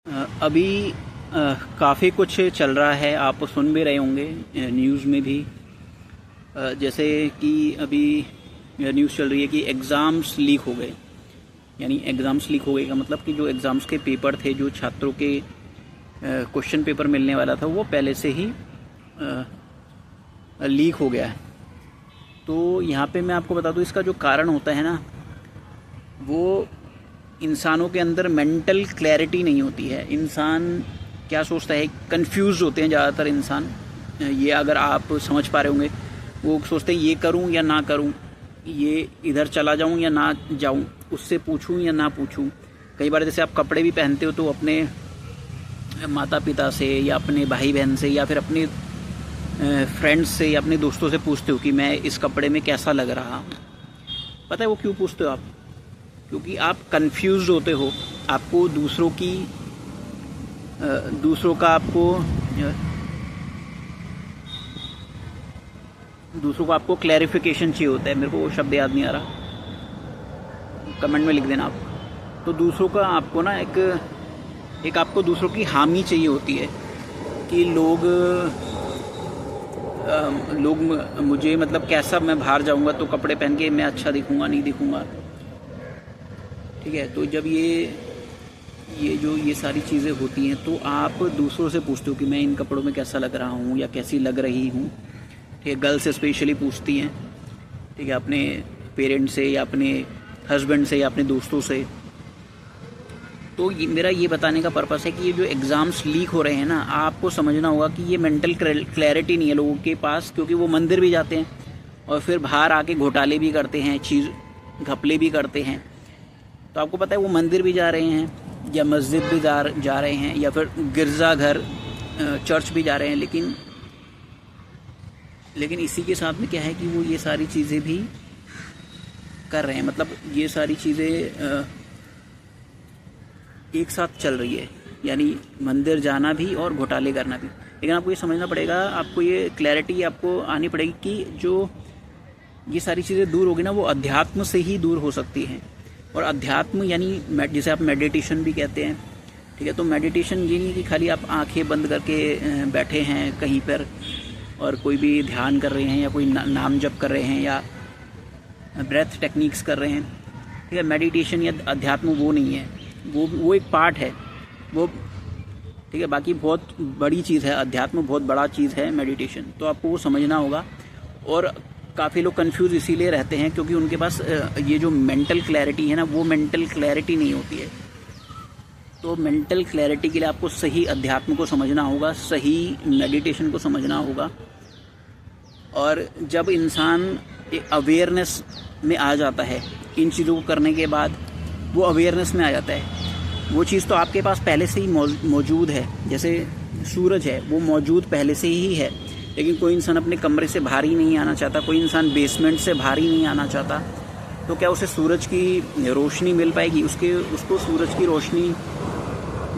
अभी काफ़ी कुछ चल रहा है, आप सुन भी रहे होंगे न्यूज़ में भी। जैसे कि अभी न्यूज़ चल रही है कि एग्ज़ाम्स लीक हो गए। यानी एग्ज़ाम्स लीक हो गए का मतलब कि जो एग्ज़ाम्स के पेपर थे, जो छात्रों के क्वेश्चन पेपर मिलने वाला था, वो पहले से ही लीक हो गया है। तो यहाँ पे मैं आपको बता दूँ, इसका जो कारण होता है ना, वो इंसानों के अंदर मेंटल क्लैरिटी नहीं होती है। इंसान क्या सोचता है, कंफ्यूज होते हैं ज़्यादातर इंसान। ये अगर आप समझ पा रहे होंगे, वो सोचते हैं ये करूं या ना करूं, ये इधर चला जाऊं या ना जाऊं, उससे पूछूं या ना पूछूं। कई बार जैसे आप कपड़े भी पहनते हो तो अपने माता पिता से या अपने भाई बहन से या फिर अपने फ्रेंड्स से या अपने दोस्तों से पूछते हो कि मैं इस कपड़े में कैसा लग रहा हूँ। पता है वो क्यों पूछते हो आप? क्योंकि आप कंफ्यूज होते हो। आपको दूसरों को आपको क्लैरिफिकेशन चाहिए होता है। मेरे को वो शब्द याद नहीं आ रहा, कमेंट में लिख देना आप। तो दूसरों का आपको ना एक आपको दूसरों की हामी चाहिए होती है कि लोग मुझे मतलब कैसा, मैं बाहर जाऊंगा तो कपड़े पहन के मैं अच्छा दिखूंगा नहीं दिखूंगा, ठीक है। तो जब ये सारी चीज़ें होती हैं तो आप दूसरों से पूछते हो कि मैं इन कपड़ों में कैसा लग रहा हूँ या कैसी लग रही हूँ, ठीक है। गर्ल्स स्पेशली पूछती हैं, ठीक है, अपने पेरेंट्स से या अपने हस्बैंड से या अपने दोस्तों से। तो मेरा ये बताने का पर्पस है कि ये जो एग्ज़ाम्स लीक हो रहे हैं ना, आपको समझना होगा कि ये मेंटल क्लैरिटी नहीं है लोगों के पास, क्योंकि वो मंदिर भी जाते हैं और फिर बाहर आके घोटाले भी करते हैं, घपले भी करते हैं। तो आपको पता है वो मंदिर भी जा रहे हैं या मस्जिद भी जा रहे हैं या फिर गिरजाघर चर्च भी जा रहे हैं, लेकिन इसी के साथ में क्या है कि वो ये सारी चीज़ें भी कर रहे हैं। मतलब ये सारी चीज़ें एक साथ चल रही है, यानी मंदिर जाना भी और घोटाले करना भी। लेकिन आपको ये समझना पड़ेगा, आपको ये क्लैरिटी आपको आनी पड़ेगी कि जो ये सारी चीज़ें दूर होगी ना, वो अध्यात्म से ही दूर हो सकती हैं। और अध्यात्म यानी जिसे आप मेडिटेशन भी कहते हैं, ठीक है। तो मेडिटेशन ये नहीं कि खाली आप आंखें बंद करके बैठे हैं कहीं पर और कोई भी ध्यान कर रहे हैं या कोई नाम जप कर रहे हैं या ब्रेथ टेक्निक्स कर रहे हैं, ठीक है। मेडिटेशन या अध्यात्म वो नहीं है, वो एक पार्ट है वो, ठीक है। बाकी बहुत बड़ी चीज़ है अध्यात्म, बहुत बड़ा चीज़ है मेडिटेशन। तो आपको वो समझना होगा। और काफ़ी लोग कंफ्यूज इसीलिए रहते हैं क्योंकि उनके पास ये जो मेंटल क्लैरिटी है ना, वो मेंटल क्लैरिटी नहीं होती है। तो मेंटल क्लैरिटी के लिए आपको सही अध्यात्म को समझना होगा, सही मेडिटेशन को समझना होगा। और जब इंसान अवेयरनेस में आ जाता है, इन चीज़ों को करने के बाद वो अवेयरनेस में आ जाता है। वो चीज़ तो आपके पास पहले से ही मौजूद है। जैसे सूरज है, वो मौजूद पहले से ही है, लेकिन कोई इंसान अपने कमरे से बाहर ही नहीं आना चाहता, कोई इंसान बेसमेंट से बाहर ही नहीं आना चाहता। तो क्या उसे सूरज की रोशनी मिल पाएगी? उसको सूरज की रोशनी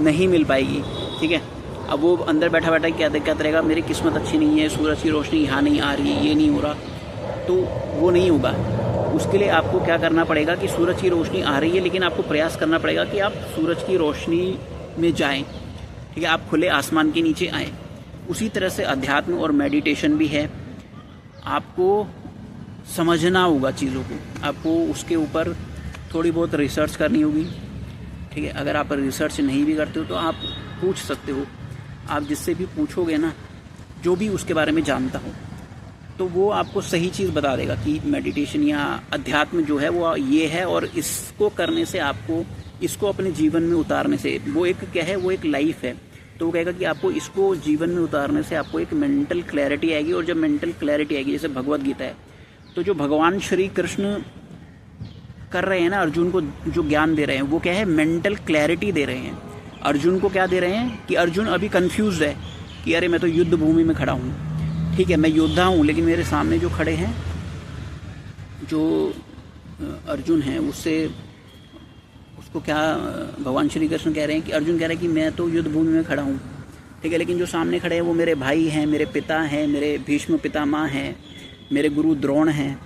नहीं मिल पाएगी, ठीक है। अब वो अंदर बैठा बैठा क्या रहेगा, मेरी किस्मत अच्छी नहीं है, सूरज की रोशनी यहाँ नहीं आ रही है, ये नहीं हो रहा, तो वो नहीं होगा। उसके लिए आपको क्या करना पड़ेगा कि सूरज की रोशनी आ रही है, लेकिन आपको प्रयास करना पड़ेगा कि आप सूरज की रोशनी में जाएं, ठीक है, आप खुले आसमान के नीचे आएं। उसी तरह से अध्यात्म और मेडिटेशन भी है। आपको समझना होगा चीज़ों को, आपको उसके ऊपर थोड़ी बहुत रिसर्च करनी होगी, ठीक है। अगर आप रिसर्च नहीं भी करते हो तो आप पूछ सकते हो। आप जिससे भी पूछोगे ना, जो भी उसके बारे में जानता हो, तो वो आपको सही चीज़ बता देगा कि मेडिटेशन या अध्यात्म जो है वो ये है, और इसको करने से आपको, इसको अपने जीवन में उतारने से, वो एक क्या है, वो एक लाइफ है। तो वो कहेगा कि आपको इसको जीवन में उतारने से आपको एक मेंटल क्लैरिटी आएगी। और जब मेंटल क्लैरिटी आएगी, जैसे भगवत गीता है, तो जो भगवान श्री कृष्ण कर रहे हैं ना, अर्जुन को जो ज्ञान दे रहे हैं, वो क्या है, मेंटल क्लैरिटी दे रहे हैं। अर्जुन को क्या दे रहे हैं कि अर्जुन अभी कंफ्यूज है कि अरे मैं तो युद्ध भूमि में खड़ा हूँ, ठीक है, मैं योद्धा हूँ, लेकिन मेरे सामने जो खड़े हैं, जो अर्जुन हैं, उसको क्या भगवान श्री कृष्ण कह रहे हैं कि अर्जुन कह रहे हैं कि मैं तो युद्ध भूमि में खड़ा हूँ, ठीक है, लेकिन जो सामने खड़े हैं वो मेरे भाई हैं, मेरे पिता हैं, मेरे भीष्म पितामह हैं, मेरे गुरु द्रोण हैं,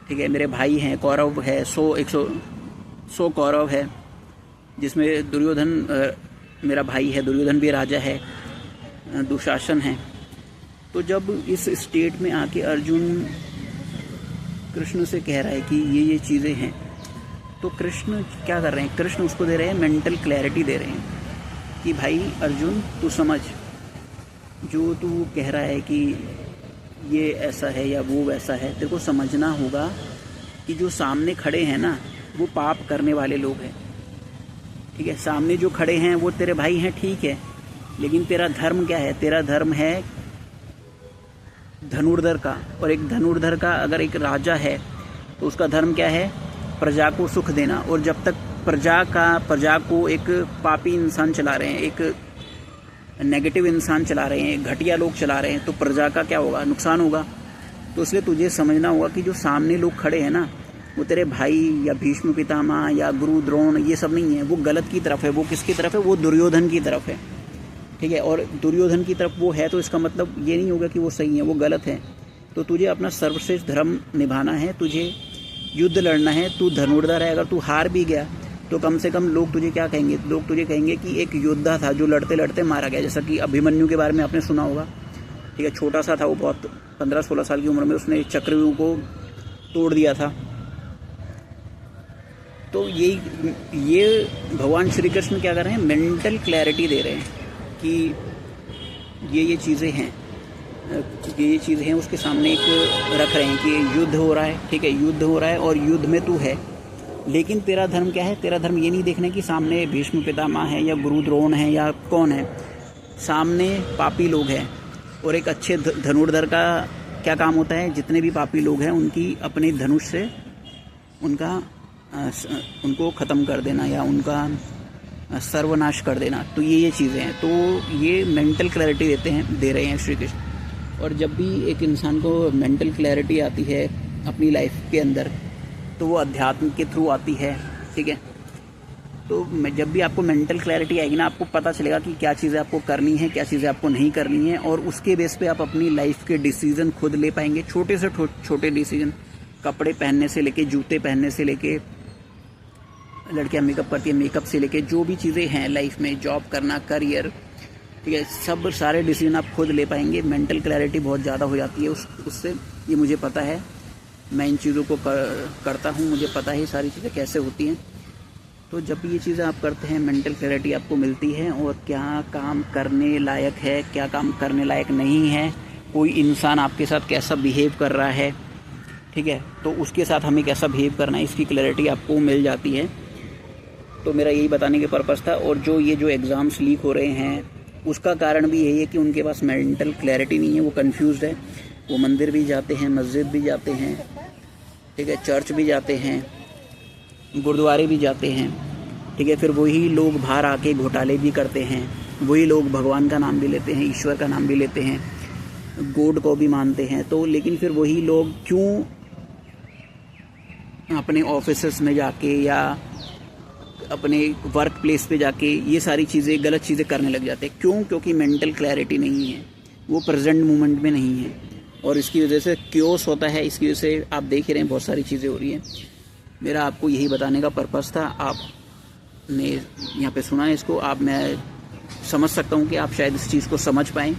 ठीक है, मेरे भाई हैं, कौरव है, 100 कौरव है, जिसमें दुर्योधन मेरा भाई है, दुर्योधन भी राजा है, दुशासन है। तो जब इस स्टेट में आके अर्जुन कृष्ण से कह रहा है कि ये चीज़ें हैं, तो कृष्ण क्या कर रहे हैं, कृष्ण उसको दे रहे हैं मेंटल क्लैरिटी दे रहे हैं कि भाई अर्जुन तू समझ, जो तू कह रहा है कि ये ऐसा है या वो वैसा है, तेरे को समझना होगा कि जो सामने खड़े हैं ना वो पाप करने वाले लोग हैं, ठीक है। सामने जो खड़े हैं वो तेरे भाई हैं, ठीक है, लेकिन तेरा धर्म क्या है, तेरा धर्म है धनुर्धर का। और एक धनुर्धर का अगर एक राजा है तो उसका धर्म क्या है, प्रजा को सुख देना। और जब तक प्रजा को एक पापी इंसान चला रहे हैं, एक नेगेटिव इंसान चला रहे हैं, घटिया लोग चला रहे हैं, तो प्रजा का क्या होगा, नुकसान होगा। तो इसलिए तुझे समझना होगा कि जो सामने लोग खड़े हैं ना वो तेरे भाई या भीष्म पितामह या गुरु द्रोण ये सब नहीं है, वो गलत की तरफ है। वो किसकी तरफ है, वो दुर्योधन की तरफ है, ठीक है। और दुर्योधन की तरफ वो है तो इसका मतलब ये नहीं होगा कि वो सही है, वो गलत है। तो तुझे अपना सर्वश्रेष्ठ धर्म निभाना है, तुझे युद्ध लड़ना है। तू धनुर्धर है, अगर तू हार भी गया तो कम से कम लोग तुझे क्या कहेंगे, लोग तुझे कहेंगे कि एक योद्धा था जो लड़ते लड़ते मारा गया। जैसा कि अभिमन्यु के बारे में आपने सुना होगा, ठीक है। छोटा सा था वो, बहुत 15-16 साल की उम्र में उसने चक्रव्यूह को तोड़ दिया था। तो ये भगवान श्री कृष्ण क्या कर रहे हैं, मेंटल क्लैरिटी दे रहे हैं कि ये चीज़ें हैं, ये चीज़ें हैं उसके सामने एक रख रहे हैं कि युद्ध हो रहा है, ठीक है, युद्ध हो रहा है और युद्ध में तू है, लेकिन तेरा धर्म क्या है, तेरा धर्म ये नहीं देखना कि सामने भीष्म पितामह है या गुरु द्रोण है या कौन है, सामने पापी लोग हैं। और एक अच्छे धनुर्धर का क्या काम होता है, जितने भी पापी लोग हैं उनकी अपने धनुष से उनको ख़त्म कर देना या उनका सर्वनाश कर देना। तो ये चीज़ें हैं, तो ये मेंटल क्लैरिटी दे रहे हैं श्री कृष्ण। और जब भी एक इंसान को मेंटल क्लैरिटी आती है अपनी लाइफ के अंदर तो वो अध्यात्म के थ्रू आती है, ठीक है। तो जब भी आपको मेंटल क्लैरिटी आएगी ना, आपको पता चलेगा कि क्या चीज़ें आपको करनी है, क्या चीज़ें आपको नहीं करनी है, और उसके बेस पे आप अपनी लाइफ के डिसीज़न खुद ले पाएंगे। छोटे से छोटे डिसीज़न, कपड़े पहनने से लेके, जूते पहनने से लेके, लड़कियां मेकअप करती है, मेकअप से लेके जो भी चीज़ें हैं लाइफ में, जॉब करना, करियर, ठीक है, सब सारे डिसीजन आप खुद ले पाएंगे। मेंटल क्लैरिटी बहुत ज़्यादा हो जाती है उससे, ये मुझे पता है, मैं इन चीज़ों को करता हूँ, मुझे पता है ये सारी चीज़ें कैसे होती हैं। तो जब भी ये चीज़ें आप करते हैं मेंटल क्लैरिटी आपको मिलती है, और क्या काम करने लायक है, क्या काम करने लायक नहीं है, कोई इंसान आपके साथ कैसा बिहेव कर रहा है, ठीक है, तो उसके साथ हमें कैसा बिहेव करना है, इसकी क्लैरिटी आपको मिल जाती है। तो मेरा यही बताने के पर्पज़ था। और जो एग्ज़ाम्स लीक हो रहे हैं उसका कारण भी यही है कि उनके पास मेंटल क्लैरिटी नहीं है, वो कंफ्यूज्ड है। वो मंदिर भी जाते हैं, मस्जिद भी जाते हैं, ठीक है, चर्च भी जाते हैं, गुरुद्वारे भी जाते हैं, ठीक है, फिर वही लोग बाहर आके घोटाले भी करते हैं, वही लोग भगवान का नाम भी लेते हैं, ईश्वर का नाम भी लेते हैं, गॉड को भी मानते हैं। तो लेकिन फिर वही लोग क्यों अपने ऑफिसेस में जाके या अपने वर्क प्लेस पे जाके ये सारी चीज़ें, गलत चीज़ें करने लग जाते हैं? क्यों? क्योंकि मेंटल क्लैरिटी नहीं है, वो प्रेजेंट मोमेंट में नहीं है, और इसकी वजह से क्योस होता है। इसकी वजह से आप देख ही रहे हैं बहुत सारी चीज़ें हो रही हैं। मेरा आपको यही बताने का पर्पज़ था। आपने यहाँ पे सुना है इसको, मैं समझ सकता हूँ कि आप शायद इस चीज़ को समझ पाएँ।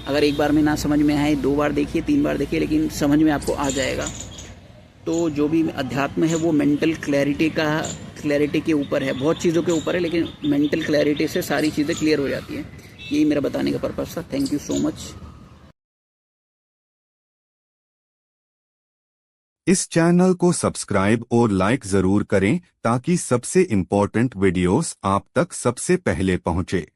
अगर एक बार में ना समझ में आए, 2 बार देखिए, 3 बार देखिए, लेकिन समझ में आपको आ जाएगा। तो जो भी अध्यात्म है वो मेंटल क्लैरिटी के ऊपर है, बहुत चीज़ों के ऊपर है, लेकिन मेंटल क्लैरिटी से सारी चीज़ें क्लियर हो जाती हैं। यही मेरा बताने का पर्पज़ था। Thank you so much. इस चैनल को सब्सक्राइब और लाइक ज़रूर करें ताकि सबसे इम्पोर्टेंट वीडियोस आप तक सबसे पहले पहुंचे।